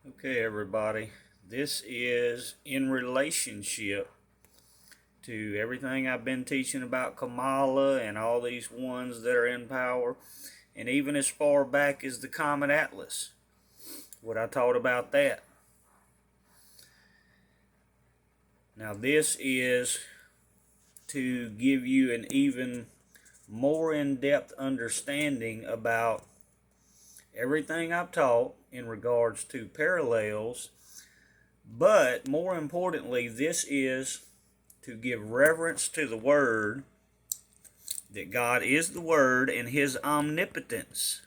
Okay, everybody, this is in relationship to everything I've been teaching about Kamala and all these ones that are in power, and even as far back as the Comet Atlas, what I taught about that. Now, this is to give you an even more in-depth understanding about everything I've taught in regards to parallels, but more importantly, this is to give reverence to the Word, that God is the Word and His omnipotence.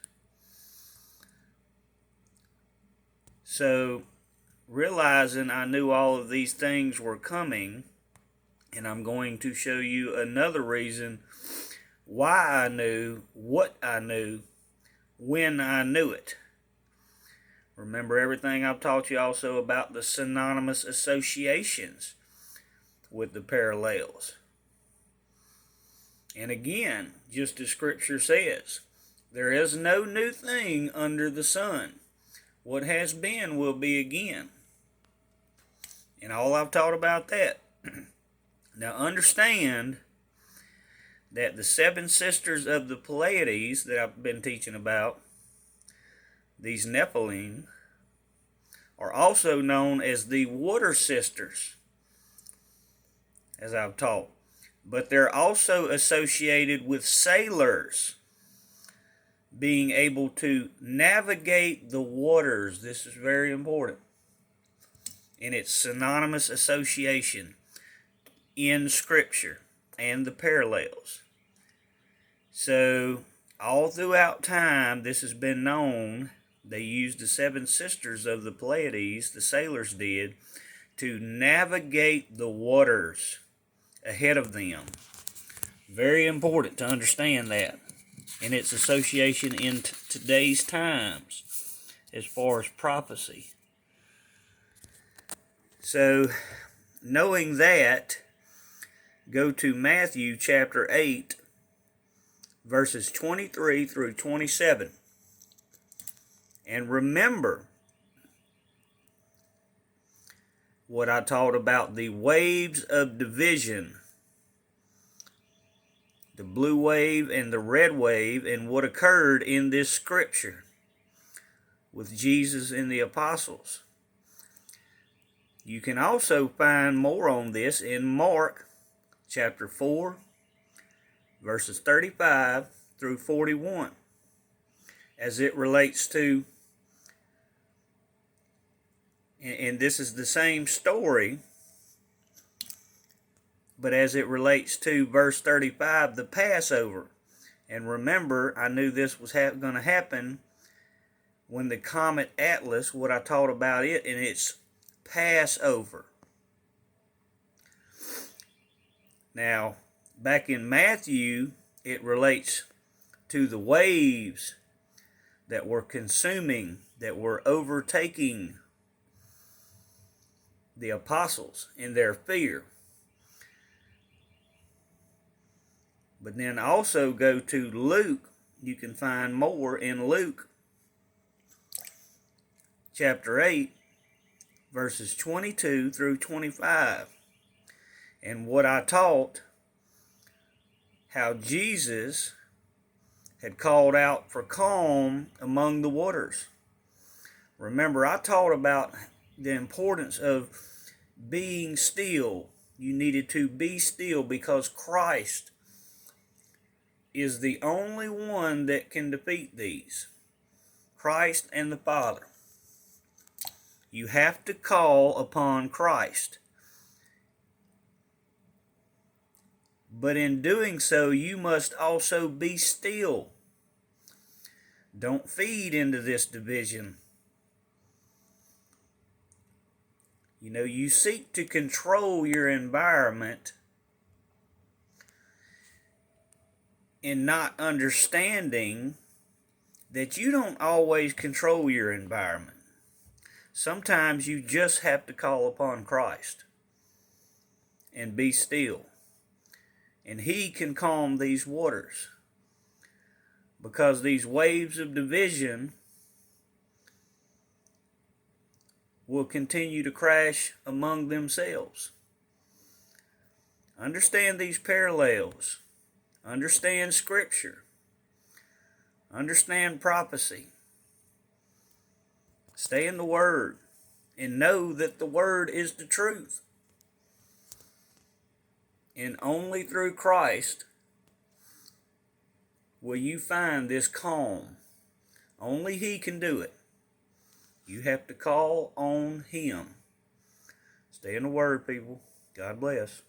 So, realizing I knew all of these things were coming, and I'm going to show you another reason why I knew what I knew when I knew it. Remember everything I've taught you also about the synonymous associations with the parallels. And again, just as Scripture says, there is no new thing under the sun. What has been will be again. And all I've taught about that. Now understand that the seven sisters of the Pleiades that I've been teaching about, these Nephilim, are also known as the water sisters, as I've taught. But they're also associated with sailors being able to navigate the waters. This is very important. And it's synonymous association in Scripture and the parallels. So, all throughout time, this has been known. They used the seven sisters of the Pleiades, the sailors did, to navigate the waters ahead of them. Very important to understand that and its association in today's times as far as prophecy. So, knowing that, go to Matthew chapter 8, verses 23 through 27. And remember what I taught about the waves of division, the blue wave and the red wave, and what occurred in this scripture with Jesus and the apostles. You can also find more on this in Mark chapter 4, verses 35 through 41, as it relates to, and this is the same story, but as it relates to verse 35, the Passover. And remember, I knew this was going to happen when the Comet Atlas, what I taught about it, and its Passover. Now, back in Matthew, it relates to the waves that were consuming, that were overtaking the apostles in their fear. But then also go to Luke. You can find more in Luke chapter 8, verses 22 through 25. And what I taught, how Jesus had called out for calm among the waters. Remember, I taught about the importance of being still. You needed to be still because Christ is the only one that can defeat these. Christ and the Father. You have to call upon Christ. But in doing so, you must also be still. Don't feed into this division. You know, you seek to control your environment and not understanding that you don't always control your environment. Sometimes you just have to call upon Christ and be still. And He can calm these waters. Because these waves of division will continue to crash among themselves. Understand these parallels. Understand Scripture. Understand prophecy. Stay in the Word and know that the Word is the truth. And only through Christ will you find this calm. Only He can do it. You have to call on Him. Stay in the Word, people. God bless.